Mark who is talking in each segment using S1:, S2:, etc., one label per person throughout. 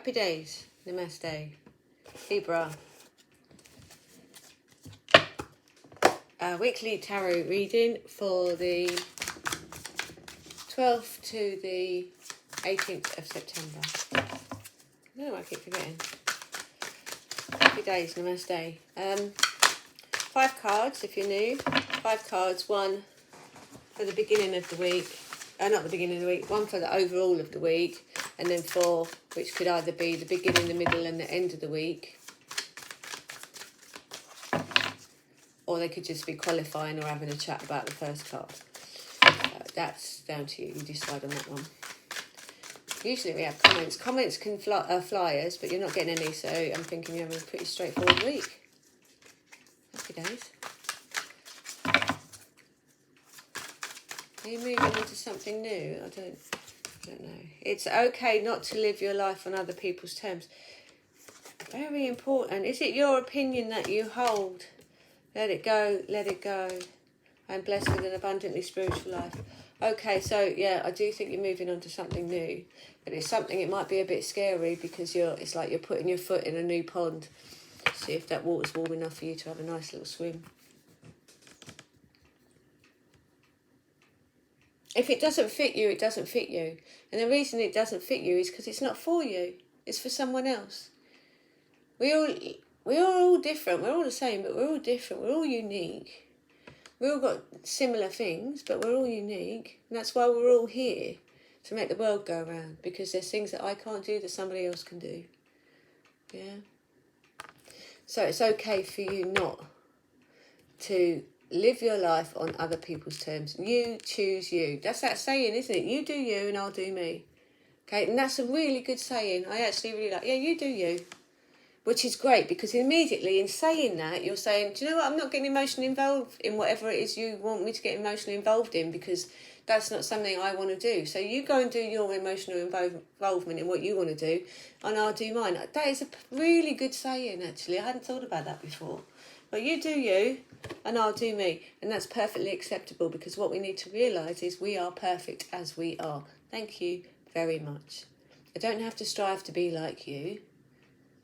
S1: Happy days. Namaste. Libra. Weekly tarot reading for the 12th to the 18th of September. No, I keep forgetting. Happy days. Namaste. 5 cards if you're new. 5 cards. 1 for the beginning of the week. Not the beginning of the week. 1 for the overall of the week. And then 4, which could either be the beginning, the middle and the end of the week. Or they could just be qualifying or having a chat about the first card. That's down to you. You decide on that one. Usually we have comments. Comments can flyers, but you're not getting any, so I'm thinking you're having a pretty straightforward week. Happy days. Are you moving into something new? I don't know. It's okay not to live your life on other people's terms. Very important. Is it your opinion that you hold? Let it go, let it go. I'm blessed with an abundantly spiritual life. Okay, so yeah, I do think you're moving on to something new. But it's something, it might be a bit scary because it's like you're putting your foot in a new pond. See if that water's warm enough for you to have a nice little swim. If it doesn't fit you, it doesn't fit you. And the reason it doesn't fit you is because it's not for you. It's for someone else. We are all different. We're all the same, but we're all different. We're all unique. We've all got similar things, but we're all unique. And that's why we're all here, to make the world go round. Because there's things that I can't do that somebody else can do. Yeah? So it's okay for you not to live your life on other people's terms. You choose you. That's that saying, isn't it? You do you and I'll do me. Okay, and that's a really good saying. I actually really like, yeah, you do you. Which is great, because immediately in saying that, you're saying, do you know what, I'm not getting emotionally involved in whatever it is you want me to get emotionally involved in, because that's not something I want to do. So you go and do your emotional involvement in what you want to do, and I'll do mine. That is a really good saying, actually. I hadn't thought about that before. But you do you, and I'll do me. And that's perfectly acceptable, because what we need to realise is we are perfect as we are. Thank you very much. I don't have to strive to be like you,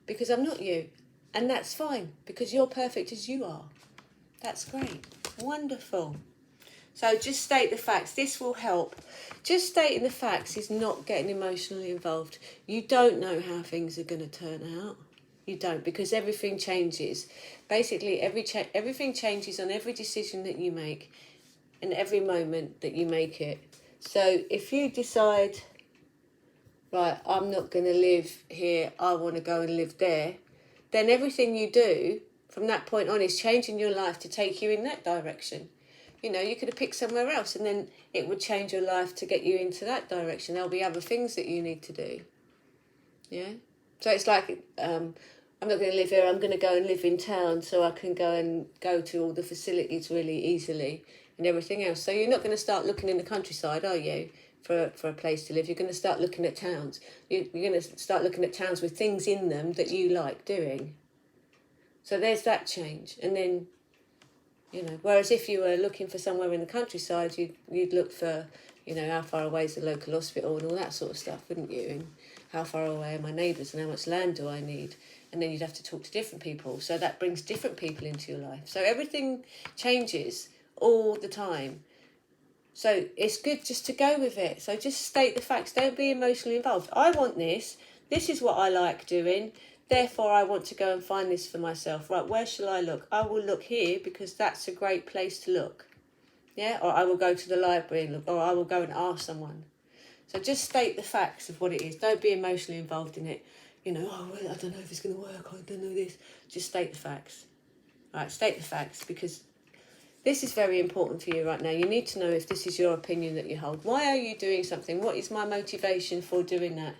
S1: because I'm not you. And that's fine, because you're perfect as you are. That's great. Wonderful. So just state the facts. This will help. Just stating the facts is not getting emotionally involved. You don't know how things are going to turn out. You don't, because everything changes. Basically, everything changes on every decision that you make and every moment that you make it. So if you decide, right, I'm not going to live here, I want to go and live there, then everything you do from that point on is changing your life to take you in that direction. You know, you could have picked somewhere else and then it would change your life to get you into that direction. There'll be other things that you need to do. Yeah? So it's like, I'm not going to live here, I'm going to go and live in town so I can go to all the facilities really easily and everything else. So you're not going to start looking in the countryside, are you? For a place to live. You're going to start looking at towns. You're going to start looking at towns with things in them that you like doing. So there's that change. And then, you know, whereas if you were looking for somewhere in the countryside, you'd look for, you know, how far away is the local hospital and all that sort of stuff, wouldn't you? And how far away are my neighbours and how much land do I need? And then you'd have to talk to different people. So that brings different people into your life. So everything changes all the time. So it's good just to go with it. So just state the facts. Don't be emotionally involved. I want this. This is what I like doing. Therefore, I want to go and find this for myself. Right, where shall I look? I will look here because that's a great place to look. Yeah, or I will go to the library and look, or I will go and ask someone. So just state the facts of what it is. Don't be emotionally involved in it. You know, oh, well, I don't know if it's going to work. I don't know this. Just state the facts. Right, state the facts, because this is very important for you right now. You need to know if this is your opinion that you hold. Why are you doing something? What is my motivation for doing that?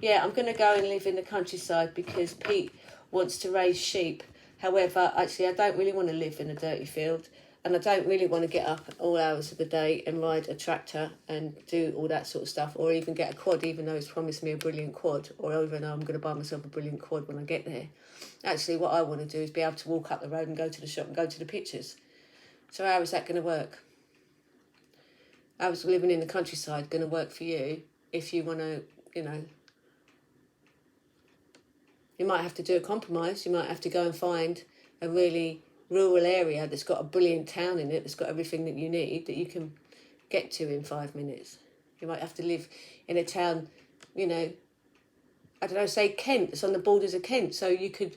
S1: Yeah, I'm going to go and live in the countryside because Pete wants to raise sheep. However, actually, I don't really want to live in a dirty field. And I don't really want to get up at all hours of the day and ride a tractor and do all that sort of stuff. Or even get a quad, even though it's promised me a brilliant quad. Or even though I'm going to buy myself a brilliant quad when I get there. Actually, what I want to do is be able to walk up the road and go to the shop and go to the pictures. So how is that going to work? How is living in the countryside going to work for you if you want to, you know, You might have to do a compromise. You might have to go and find a really rural area that's got a brilliant town in it, that's got everything that you need, that you can get to in 5 minutes. You might have to live in a town, you know, I don't know, say Kent, it's on the borders of Kent, so you could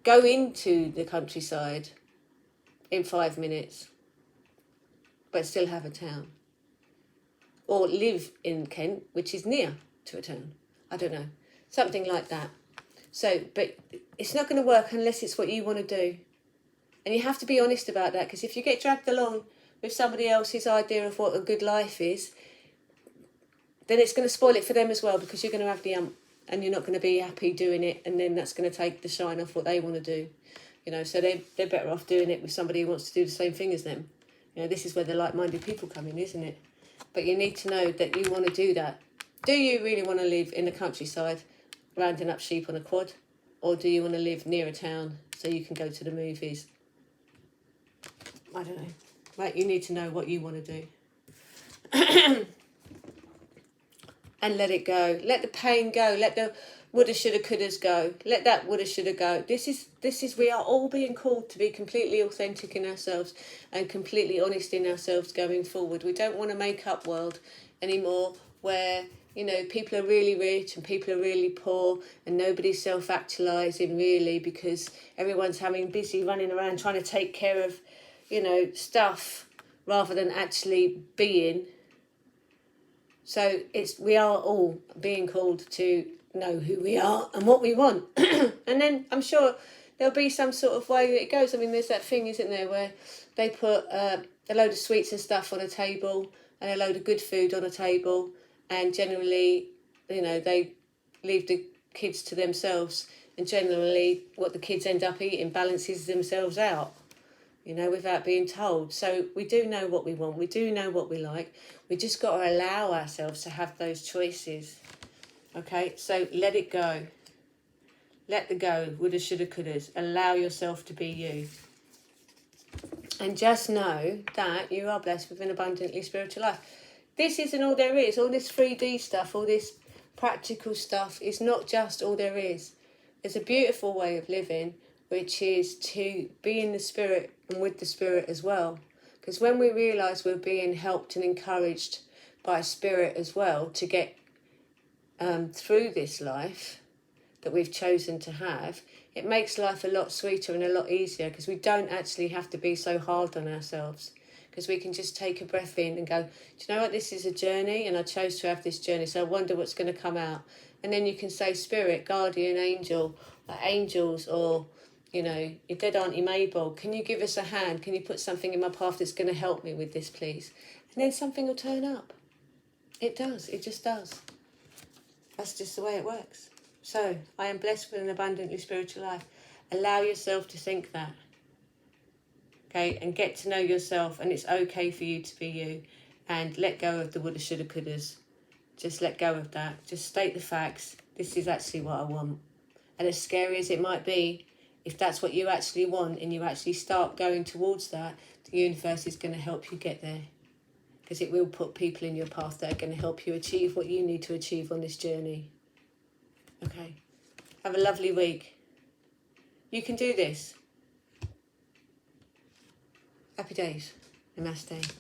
S1: go into the countryside in 5 minutes, but still have a town. Or live in Kent, which is near to a town. I don't know, something like that. So, but it's not going to work unless it's what you want to do. And you have to be honest about that, because if you get dragged along with somebody else's idea of what a good life is, then it's going to spoil it for them as well, because you're going to have the and you're not going to be happy doing it, and then that's going to take the shine off what they want to do. You know, so they're better off doing it with somebody who wants to do the same thing as them. You know, this is where the like-minded people come in, isn't it? But you need to know that you want to do that. Do you really want to live in the countryside, rounding up sheep on a quad? Or do you want to live near a town so you can go to the movies? I don't know. Right, you need to know what you want to do. And let it go. Let the pain go. Let the woulda, shoulda, couldas go. Let that woulda, shoulda go. This is we are all being called to be completely authentic in ourselves and completely honest in ourselves going forward. We don't want a make-up world anymore where, you know, people are really rich and people are really poor and nobody's self-actualising really, because everyone's busy running around trying to take care of, you know, stuff rather than actually being. So we are all being called to know who we are and what we want. And then I'm sure there'll be some sort of way that it goes. I mean, there's that thing, isn't there, where they put a load of sweets and stuff on a table and a load of good food on a table, and generally, you know, they leave the kids to themselves, and generally what the kids end up eating balances themselves out, you know, without being told. So we do know what we want. We do know what we like. We just got to allow ourselves to have those choices. Okay, so let it go. Let the go. Woulda, shoulda, couldas. Allow yourself to be you. And just know that you are blessed with an abundantly spiritual life. This isn't all there is. All this 3D stuff, all this practical stuff is not just all there is. There's a beautiful way of living, which is to be in the spirit and with the spirit as well. Because when we realise we're being helped and encouraged by spirit as well to get through this life that we've chosen to have, it makes life a lot sweeter and a lot easier, because we don't actually have to be so hard on ourselves, because we can just take a breath in and go, do you know what, this is a journey and I chose to have this journey, so I wonder what's going to come out. And then you can say spirit, guardian angel, or angels, or, you know, your dead Auntie Mabel, can you give us a hand? Can you put something in my path that's going to help me with this, please? And then something will turn up. It does. It just does. That's just the way it works. So, I am blessed with an abundantly spiritual life. Allow yourself to think that. Okay, and get to know yourself, and it's okay for you to be you. And let go of the woulda, shoulda, couldas. Just let go of that. Just state the facts. This is actually what I want. And as scary as it might be, if that's what you actually want and you actually start going towards that, the universe is going to help you get there. Because it will put people in your path that are going to help you achieve what you need to achieve on this journey. Okay. Have a lovely week. You can do this. Happy days. Namaste.